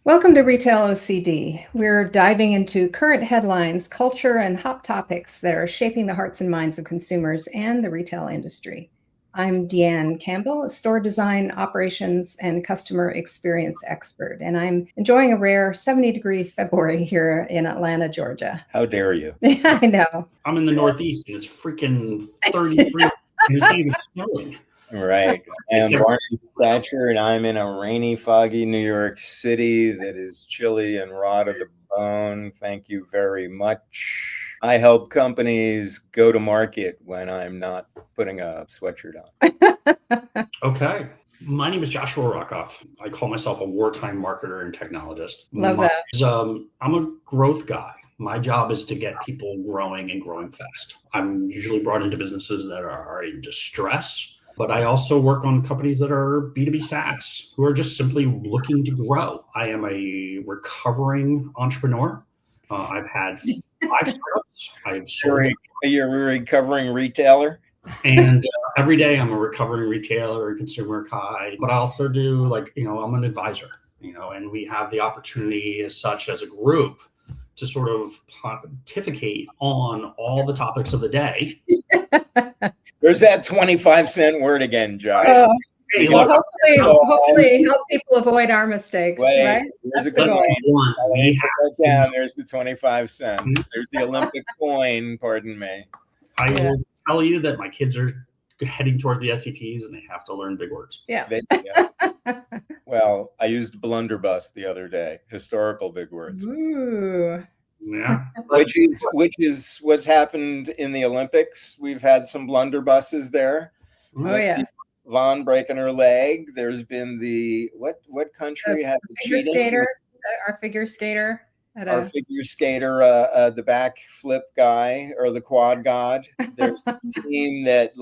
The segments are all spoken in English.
Welcome to Retail OCD. We're diving into current headlines, culture, and hot topics that are shaping the hearts and minds of consumers and the retail industry. I'm Deanne Campbell, a store design, operations, and customer experience expert, and I'm enjoying a rare 70-degree February here in Atlanta, Georgia. How dare you? I know. I'm in the Northeast and it's freaking 33 and it's not even snowing. Right. I am Barney Thatcher, and I'm in a rainy, foggy New York City that is chilly and raw to the bone. Thank you very much. I help companies go to market when I'm not putting a sweatshirt on. Okay. My name is Joshua Rockoff. I call myself a wartime marketer and technologist. Love that. I'm a growth guy. My job is to get people growing and growing fast. I'm usually brought into businesses that are in distress, but I also work on companies that are B2B SaaS who are just simply looking to grow. I am a recovering entrepreneur. I've had 5 startups. I've sold. You're a recovering retailer? And every day I'm a recovering retailer and consumer guy, but I also do I'm an advisor, and we have the opportunity as such as a group to sort of pontificate on all the topics of the day. There's that 25-cent word again, Josh. Hey, well, hopefully help people avoid our mistakes, right? There's a good one. There's the 25 cents. There's the Olympic coin, pardon me. I will tell you that my kids are heading toward the SATs and they have to learn big words. Yeah. Well, I used blunderbuss the other day. Historical big words. Ooh. Yeah. Which is what's happened in the Olympics. We've had some blunderbusses there. Oh, yeah. Vaughn breaking her leg. There's been the what country had the figure cheating? Skater, our figure skater. Our figure skater, the back flip guy or the quad god. There's the team that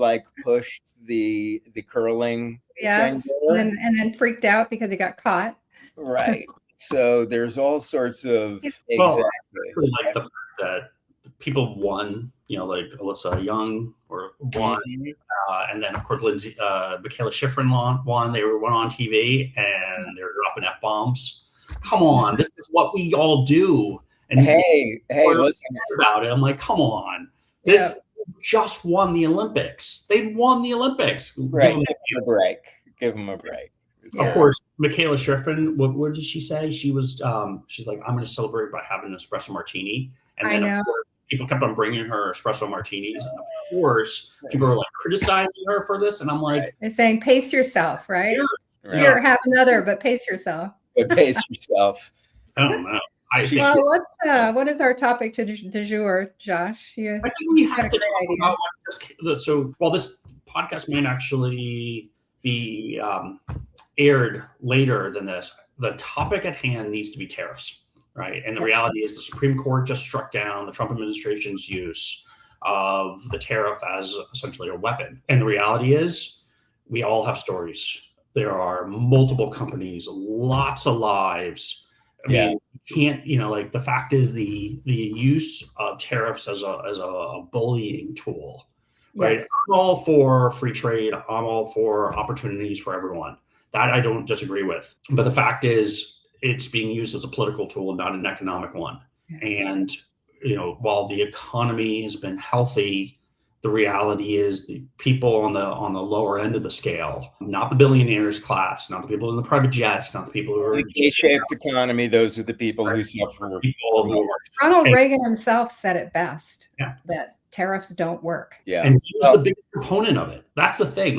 pushed the curling. Yes, and then freaked out because he got caught. Right. So there's all sorts of I really like the fact that people won. Like Alyssa Young won, and then of course Lindsay, Michaela Schifrin won. They went on TV and they were dropping F-bombs. Come on, this is what we all do. And hey, listen about it. I'm like, come on, this just won the Olympics. They won the Olympics. Right. Give them a break. Of course, Michaela Schifrin. What did she say? She was. She's like, I'm going to celebrate by having an espresso martini. And then of course, people kept on bringing her espresso martinis, and of course, people were criticizing her for this. And I'm like, they're saying, pace yourself, right? Here, have another, but pace yourself. Pace yourself. I don't know. Well, what is our topic du jour, Josh? I think we have to talk about. So, while this podcast might actually be aired later than this, the topic at hand needs to be tariffs, right? And the reality is the Supreme Court just struck down the Trump administration's use of the tariff as essentially a weapon. And the reality is we all have stories. There are multiple companies, lots of lives. I mean, you can't, the fact is the use of tariffs as a bullying tool, right? Yes. I'm all for free trade. I'm all for opportunities for everyone. That I don't disagree with. But the fact is it's being used as a political tool, not an economic one. And, while the economy has been healthy, the reality is the people on the lower end of the scale, not the billionaires class, not the people in the private jets, not the people who are the K-shaped economy. Those are the people who suffer. Ronald Reagan himself said it best, that tariffs don't work. Yeah. And he was the biggest proponent of it. That's the thing.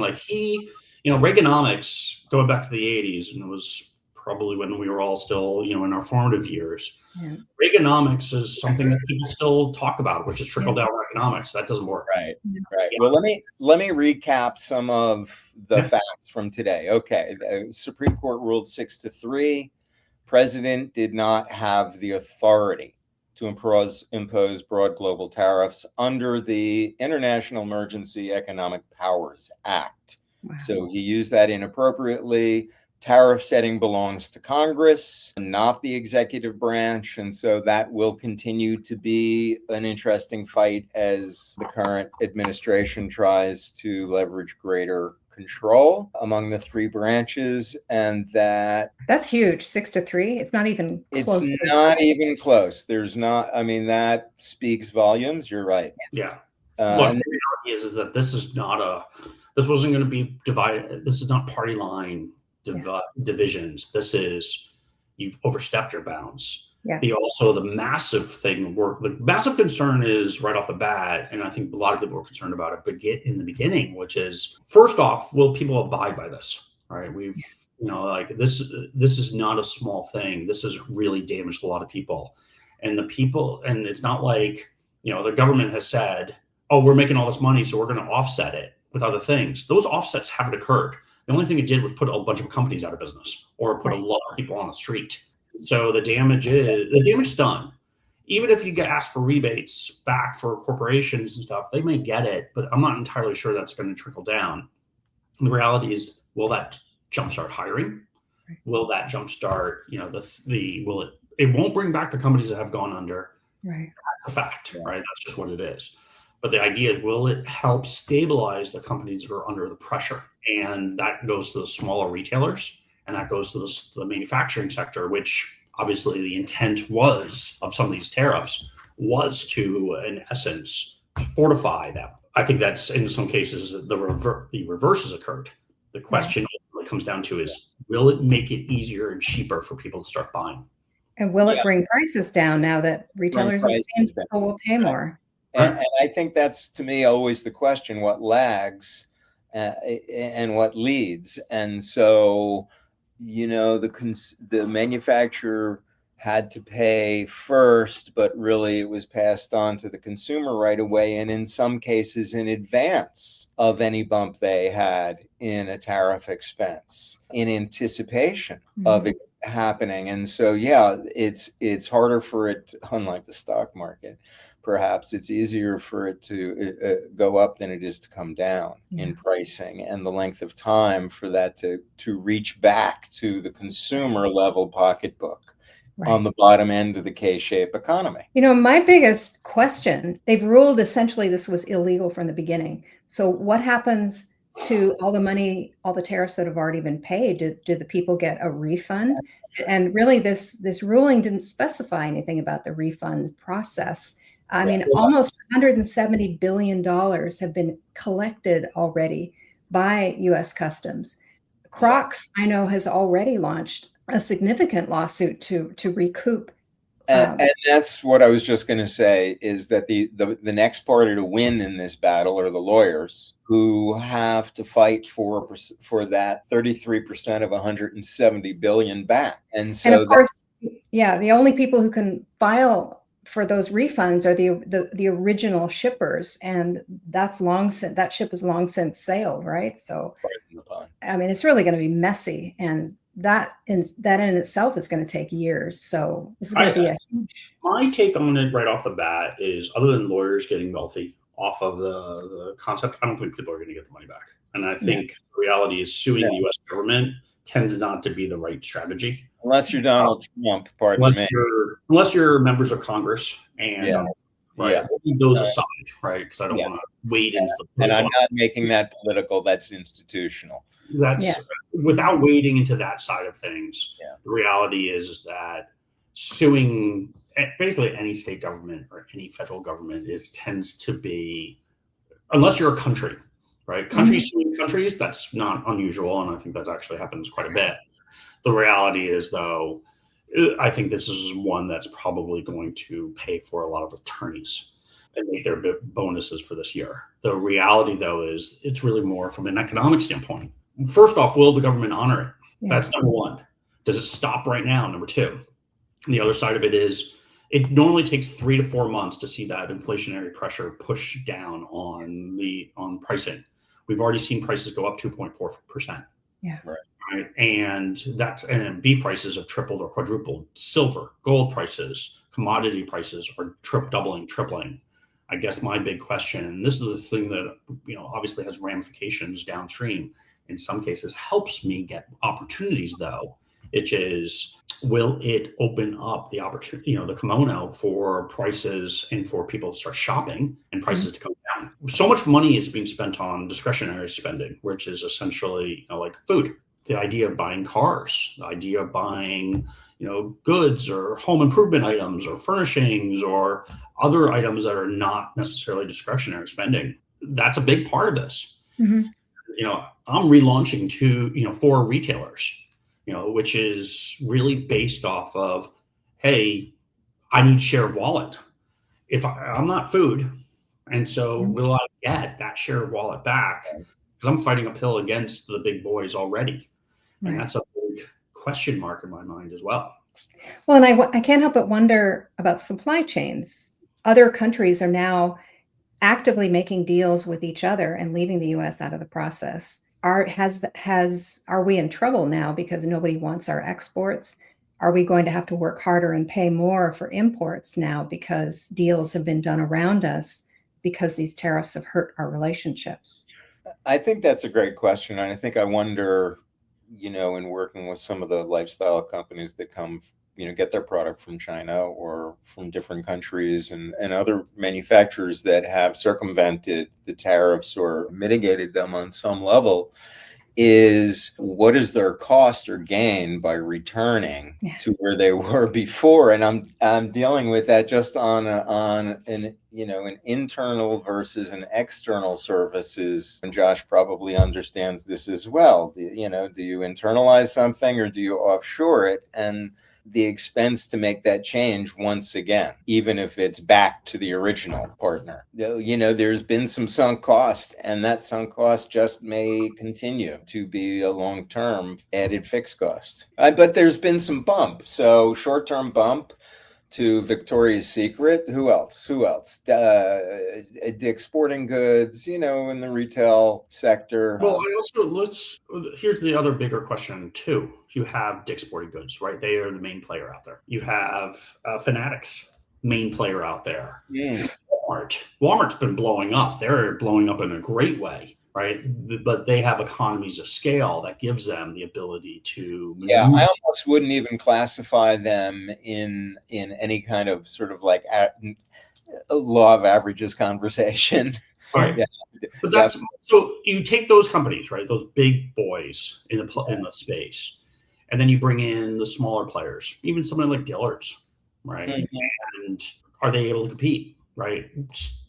Reaganomics, going back to the 80s, and it was probably when we were all still, in our formative years. Yeah. Reaganomics is something that people still talk about, which is trickle-down economics. That doesn't work. Right. Well, let me recap some of the facts from today. Okay, the Supreme Court ruled 6-3. President did not have the authority to impose broad global tariffs under the International Emergency Economic Powers Act. Wow. So he used that inappropriately. Tariff setting belongs to Congress, not the executive branch. And so that will continue to be an interesting fight as the current administration tries to leverage greater control among the three branches, and that's huge. 6-3. It's not even close. It's not even close. There's not, I mean, that speaks volumes. You're right. Yeah. Look, the reality is that this wasn't going to be divided. This is not party line divisions. This is, you've overstepped your bounds. Yeah. The massive thing, the massive concern is right off the bat, and I think a lot of people were concerned about it, but in the beginning, which is, first off, will people abide by this? Right? This is not a small thing. This has really damaged a lot of people, and it's not like, the government has said, oh, we're making all this money, so we're going to offset it with other things. Those offsets haven't occurred. The only thing it did was put a bunch of companies out of business or put a lot of people on the street. So the damage is done. Even if you get asked for rebates back for corporations and stuff, they may get it, but I'm not entirely sure that's going to trickle down. The reality is, will that jumpstart hiring? Will that jumpstart, it won't bring back the companies that have gone under. Right. That's a fact, right? That's just what it is. But the idea is, will it help stabilize the companies that are under the pressure? And that goes to the smaller retailers, and that goes to the manufacturing sector, which obviously the intent of some of these tariffs was to, in essence, fortify them. I think that's, in some cases, the reverse has occurred. The question ultimately comes down to is, will it make it easier and cheaper for people to start buying? And will it bring prices down now that retailers have seen people will pay more? And I think that's, to me, always the question: what lags and what leads? And so, the manufacturer had to pay first, but really it was passed on to the consumer right away, and in some cases in advance of any bump they had in a tariff expense, in anticipation of it happening. And so, it's harder for it, unlike the stock market, perhaps it's easier for it to go up than it is to come down in pricing, and the length of time for that to reach back to the consumer level pocketbook on the bottom end of the K-shaped economy. My biggest question, they've ruled essentially this was illegal from the beginning. So what happens to all the money, all the tariffs that have already been paid? Do the people get a refund? And really this ruling didn't specify anything about the refund process. I mean, almost $170 billion have been collected already by U.S. Customs. Crocs, I know, has already launched a significant lawsuit to recoup. And that's what I was just going to say, is that the next party to win in this battle are the lawyers, who have to fight for that 33% of 170 billion back. And so, of course, the only people who can file for those refunds are the original shippers, and that ship is long since sailed, right? So, I mean, it's really going to be messy, and that in itself is going to take years. So this is going to be a huge. My take on it right off the bat is, other than lawyers getting wealthy off of the concept, I don't think people are going to get the money back. And I think the reality is, suing the U.S. government tends not to be the right strategy. Unless you're Donald Trump, unless you're members of Congress, and we'll leave those aside, right? Because I don't want to wade into the political. And I'm not making that political. That's institutional. That's without wading into that side of things. The reality is that suing basically any state government or any federal government tends to be, unless you're a country, right? Countries suing countries, that's not unusual, and I think that actually happens quite a bit. The reality is, though, I think this is one that's probably going to pay for a lot of attorneys and make their bonuses for this year. The reality, though, is it's really more from an economic standpoint. First off, will the government honor it? That's number one. Does it stop right now? Number two. And the other side of it is, it normally takes 3 to 4 months to see that inflationary pressure push down on pricing. We've already seen prices go up 2.4%. Yeah. Right. And beef prices have tripled or quadrupled. Silver, gold prices, commodity prices are doubling, tripling. I guess my big question, and this is the thing that obviously has ramifications downstream, in some cases helps me get opportunities, though, which is, will it open up the opportunity, the kimono for prices and for people to start shopping and prices to come down. So much money is being spent on discretionary spending, which is essentially, like food. The idea of buying cars, the idea of buying, goods or home improvement items or furnishings or other items that are not necessarily discretionary spending. That's a big part of this. Mm-hmm. I'm relaunching 4 retailers, which is really based off of, hey, I need share of wallet. If I'm not food, and so will I get that share of wallet back? Because I'm fighting uphill against the big boys already. And that's a big question mark in my mind as well. Well, and I can't help but wonder about supply chains. Other countries are now actively making deals with each other and leaving the U.S. out of the process. Are we in trouble now because nobody wants our exports? Are we going to have to work harder and pay more for imports now because deals have been done around us because these tariffs have hurt our relationships? I think that's a great question. And I think I wonder, in working with some of the lifestyle companies that come, get their product from China or from different countries and other manufacturers that have circumvented the tariffs or mitigated them on some level, is what is their cost or gain by returning to where they were before? And I'm dealing with that just on an internal versus an external services. And Josh probably understands this as well. Do you internalize something or do you offshore it? And the expense to make that change once again, even if it's back to the original partner. There's been some sunk cost, and that sunk cost just may continue to be a long-term added fixed cost. But there's been some bump. So short-term bump to Victoria's Secret. Who else? Dick's Sporting Goods, in the retail sector. Well, here's the other bigger question too. You have Dick's Sporting Goods, right? They are the main player out there. You have Fanatics, main player out there. Walmart's been blowing up. They're blowing up in a great way, right? But they have economies of scale that gives them the ability to move. Yeah, I almost wouldn't even classify them in any kind of sort of like a law of averages conversation. Right. But so you take those companies, right? Those big boys in the space, and then you bring in the smaller players, even somebody like Dillard's, right? Mm-hmm. And are they able to compete, right?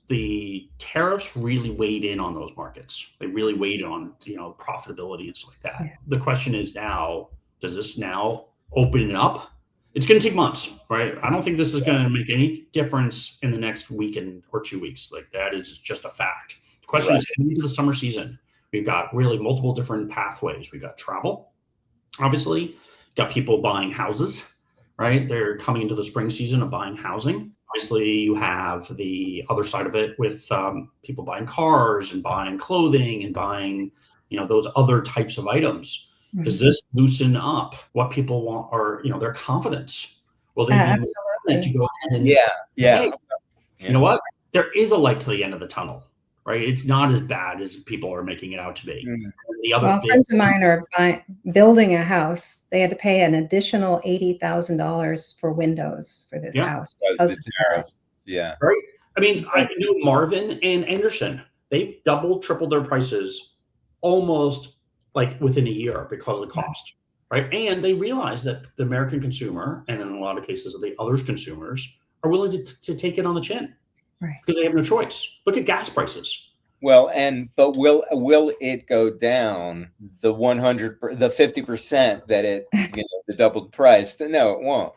The tariffs really weighed in on those markets. They really weighed on, profitability and stuff like that. Yeah. The question is now, does this now open it up? It's going to take months, right? I don't think this is going to make any difference in the next week or 2 weeks. Like, that is just a fact. The question is, heading into the summer season, we've got really multiple different pathways. We've got travel, obviously. Got people buying houses, right? They're coming into the spring season of buying housing. Obviously, you have the other side of it with people buying cars and buying clothing and buying, those other types of items. Mm-hmm. Does this loosen up what people want, or their confidence? Will they be to go ahead and hey, you know what? There is a light to the end of the tunnel, right? It's not as bad as people are making it out to be. Mm-hmm. Friends of mine are building a house. They had to pay an additional $80,000 for windows for this house because of the tariffs. Yeah, right. I mean, I knew Marvin and Anderson. They've doubled, tripled their prices almost like within a year because of the cost, right? And they realize that the American consumer, and in a lot of cases the others consumers, are willing to take it on the chin, right? Because they have no choice. Look at gas prices. Well, but will it go down the 50% that it the doubled price? No, it won't.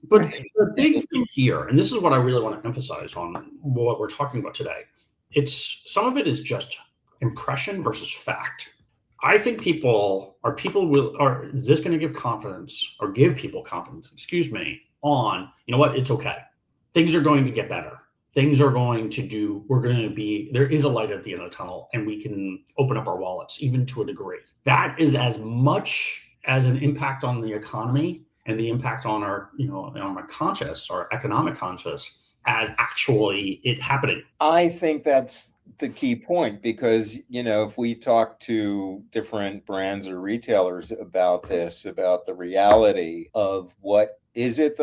But the big thing here, and this is what I really want to emphasize on what we're talking about today, some of it is just impression versus fact. I think is this going to give confidence or give people confidence, on, it's okay. Things are going to get better. Things are going to there is a light at the end of the tunnel, and we can open up our wallets even to a degree. That is as much as an impact on the economy and the impact on our, our economic conscious as actually it happening. I think that's the key point, because, if we talk to different brands or retailers about the reality of what is it,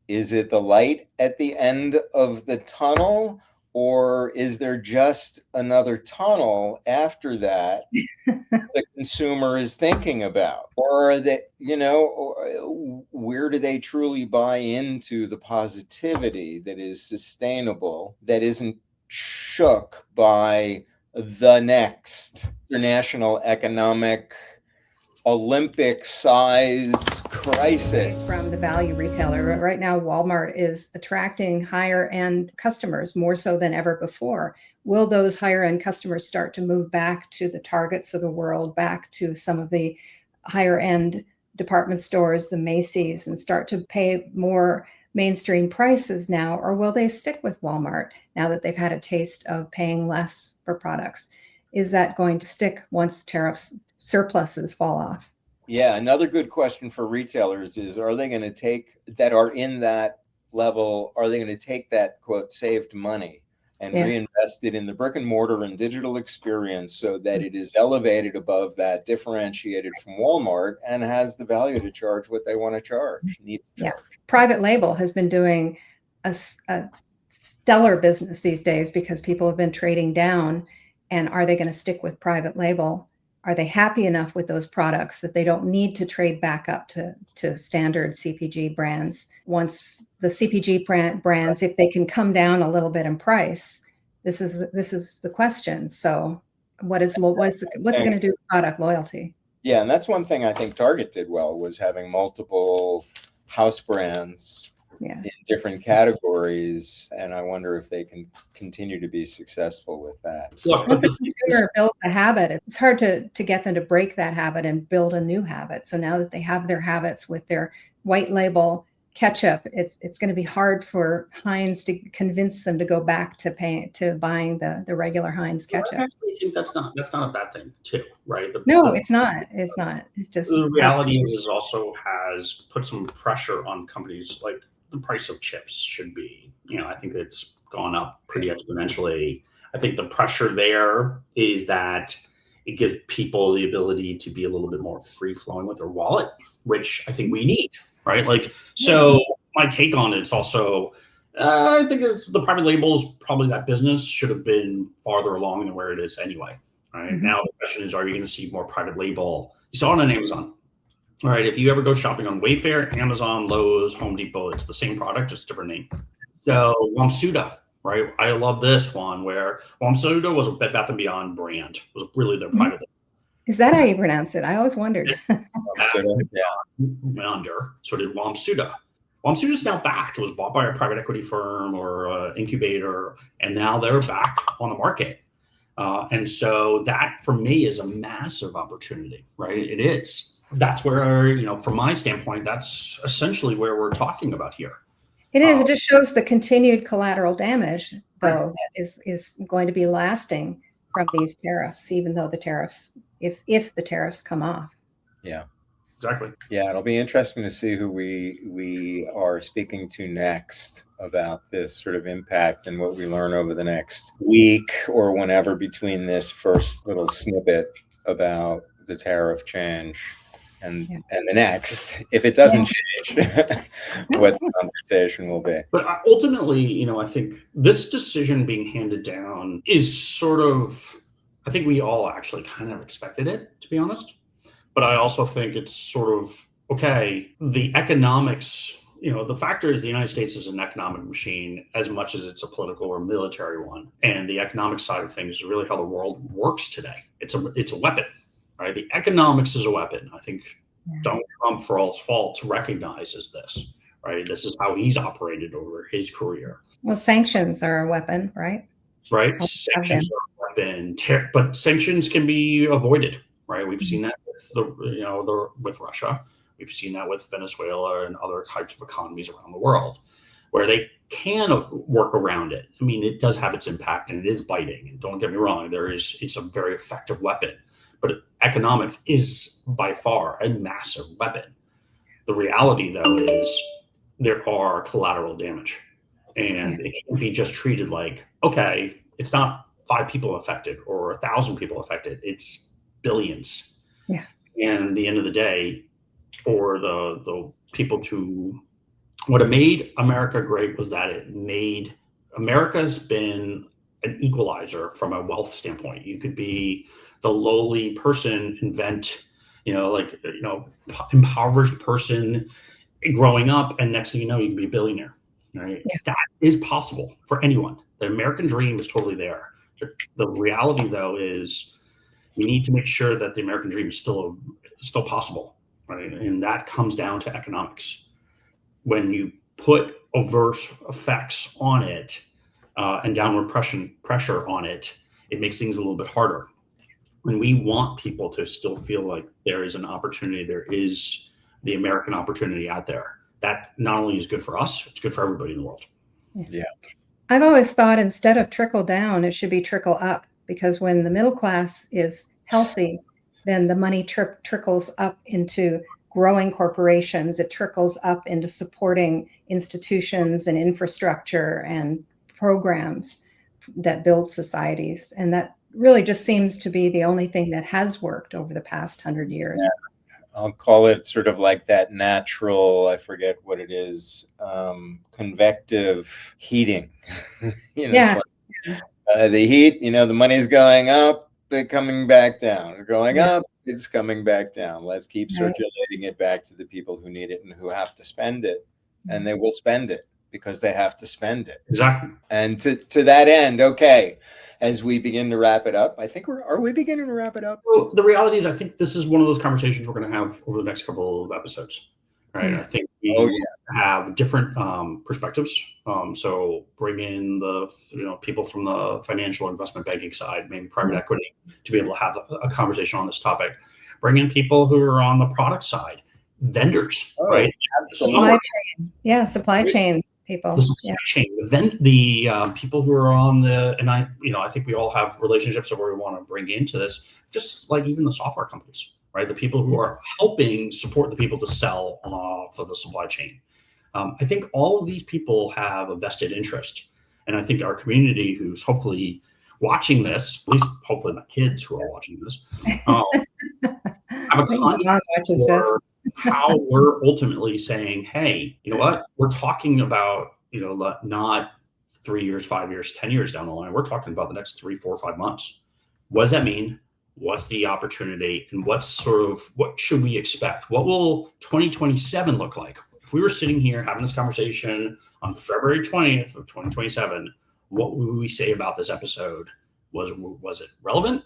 is it the light at the end of the tunnel, Or is there just another tunnel after that the consumer is thinking about? Or are they, where do they truly buy into the positivity that is sustainable, that isn't shook by the next international economic Olympic-sized crisis? From the value retailer. Right now, Walmart is attracting higher-end customers more so than ever before. Will those higher-end customers start to move back to the Targets of the world, back to some of the higher-end department stores, the Macy's, and start to pay more mainstream prices now? Or will they stick with Walmart now that they've had a taste of paying less for products? Is that going to stick once tariffs surpluses fall off? Yeah, another good question for retailers is, are they going to take that are in that level, are they going to take that quote saved money and reinvest it in the brick and mortar and digital experience so that it is elevated above that, differentiated from Walmart, and has the value to charge what they want to charge, need to charge? Private label has been doing a stellar business these days because people have been trading down. And are they going to stick with private label? Are they happy enough with those products that they don't need to trade back up to standard CPG brands? Once the CPG brands, if they can come down a little bit in price, this is the question. So what's it going to do to product loyalty? Yeah, and that's one thing I think Target did well, was having multiple house brands in different categories, and I wonder if they can continue to be successful with that. Look, once a consumer builds a habit, it's hard to get them to break that habit and build a new habit. So now that they have their habits with their white label ketchup, it's going to be hard for Heinz to convince them to go back to buying the regular Heinz ketchup. I actually think that's not a bad thing too, right? It's not. It's just the reality is also has put some pressure on companies. Like the price of chips should be, I think it's gone up pretty exponentially. I think the pressure there is that it gives people the ability to be a little bit more free flowing with their wallet, which I think we need, right? So my take on it is also, I think the private labels, probably that business should have been farther along than where it is anyway, right? Mm-hmm. Now the question is, are you going to see more private label? You saw it on Amazon. All right, if you ever go shopping on Wayfair, Amazon, Lowe's, Home Depot, it's the same product, just a different name. So Wamsuda, right? I love this one where Wamsuda was a Bed Bath & Beyond brand. It was really their private label. Is that how you pronounce it? I always wondered. Under, so did Wamsuda. Wamsuda's now back. It was bought by a private equity firm or incubator, and now they're back on the market. And so that, for me, is a massive opportunity, right? It is. That's where, from my standpoint, that's essentially where we're talking about here. It is. It just shows the continued collateral damage, though, that is going to be lasting from these tariffs, even though the tariffs, if the tariffs come off. Yeah, exactly. Yeah, it'll be interesting to see who we are speaking to next about this sort of impact and what we learn over the next week or whenever between this first little snippet about the tariff change and the next, if it doesn't change, what the conversation will be. But ultimately, I think this decision being handed down is sort of, I think we all actually kind of expected it, to be honest. But I also think it's sort of, okay, the economics, the factor is the United States is an economic machine as much as it's a political or military one. And the economic side of things is really how the world works today. It's a weapon. Right? The economics is a weapon. I think Donald Trump, for all his faults, recognizes this. Right? This is how he's operated over his career. Well, sanctions are a weapon, right? Right. Sanctions are a weapon, but sanctions can be avoided. Right? We've seen that with Russia. We've seen that with Venezuela and other types of economies around the world, where they can work around it. I mean, it does have its impact, and it is biting. And don't get me wrong, it's a very effective weapon. But economics is by far a massive weapon. The reality, though, is there are collateral damage. And it can't be just treated like, okay, it's not 5 people affected or 1,000 people affected. It's billions. Yeah. And at the end of the day, for the people what made America great was that it made America's been an equalizer from a wealth standpoint. You could be the lowly person, impoverished person growing up, and next thing you know, you can be a billionaire. Right? Yeah. That is possible for anyone. The American dream is totally there. The reality, though, is we need to make sure that the American dream is still possible, right? And that comes down to economics. When you put adverse effects on it and downward pressure on it, it makes things a little bit harder. When we want people to still feel like there is an opportunity, there is the American opportunity out there, that not only is good for us, it's good for everybody in the world. Yeah. I've always thought instead of trickle down, it should be trickle up, because when the middle class is healthy, then the money trickles up into growing corporations. It trickles up into supporting institutions and infrastructure and programs that build societies. And that really just seems to be the only thing that has worked over the past 100 years. Yeah. I'll call it sort of like that natural, I forget what it is, convective heating. Yeah. The heat, the money's going up, they're coming back down. They're going up, it's coming back down. Let's keep circulating it back to the people who need it and who have to spend it. And they will spend it because they have to spend it. Exactly. And to that end, okay, as we begin to wrap it up, I think are we beginning to wrap it up? Well, the reality is, I think this is one of those conversations we're going to have over the next couple of episodes, right? I think we have different perspectives. So bring in the people from the financial investment banking side, maybe private equity, to be able to have a conversation on this topic. Bring in people who are on the product side, vendors, right? Supply chain. Yeah, supply chain people. The supply chain. Then the people who are on I think we all have relationships that we want to bring into this, just like even the software companies, right? The people who are helping support the people to sell for the supply chain. I think all of these people have a vested interest. And I think our community, who's hopefully watching this, at least hopefully my kids who are watching this, have a context for how we're ultimately saying, hey, you know what? We're talking about, not 3 years, 5 years, 10 years down the line. We're talking about the next 3, 4, 5 months. What does that mean? What's the opportunity? And what should we expect? What will 2027 look like? If we were sitting here having this conversation on February 20th of 2027, what would we say about this episode? Was it relevant?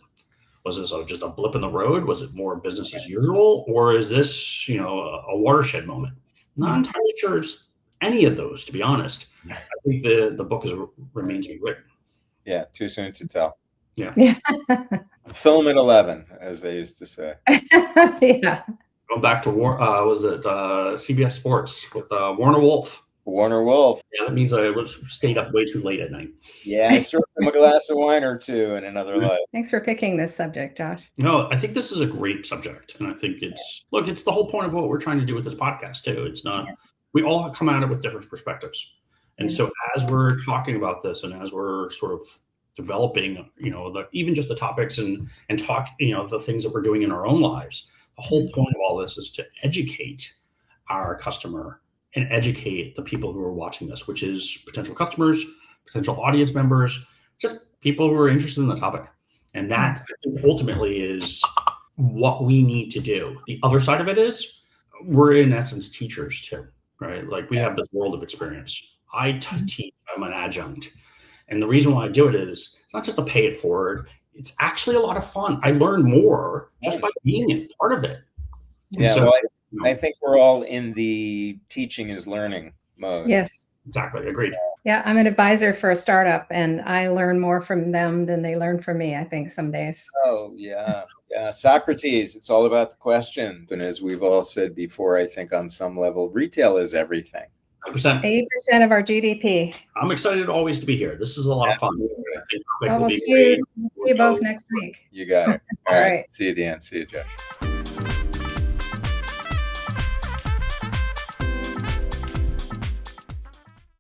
Was this just a blip in the road? Was it more business as usual? Or is this, a watershed moment? Not entirely sure it's any of those, to be honest. I think the book remains to be written. Yeah, too soon to tell. Yeah. Film at 11, as they used to say. Yeah. Going back to CBS Sports with Warner Wolf. Warner Wolf. Yeah, that means I stayed up way too late at night. Yeah, I served him a glass of wine or two in another life. Thanks for picking this subject, Josh. No, I think this is a great subject. And I think it's the whole point of what we're trying to do with this podcast, too. It's not, we all come at it with different perspectives. And so as we're talking about this and as we're sort of developing, even just the topics and talk, the things that we're doing in our own lives, the whole point of all this is to educate our customer and educate the people who are watching this, which is potential customers, potential audience members, just people who are interested in the topic. And that, I think, ultimately is what we need to do. The other side of it is we're, in essence, teachers too, right? Like we have this world of experience. I teach, I'm an adjunct. And the reason why I do it is it's not just to pay it forward. It's actually a lot of fun. I learn more just by being a part of it. Yeah, so, I think we're all in the teaching is learning mode. Yes. Exactly. Agreed. Yeah, I'm an advisor for a startup, and I learn more from them than they learn from me, I think, some days. Oh, yeah. Yeah. Socrates, it's all about the questions. And as we've all said before, I think on some level, retail is everything. 80% of our GDP. I'm excited always to be here. This is a lot of fun. We'll see you both next week. You got it. All right. See you, Dan. See you, Josh.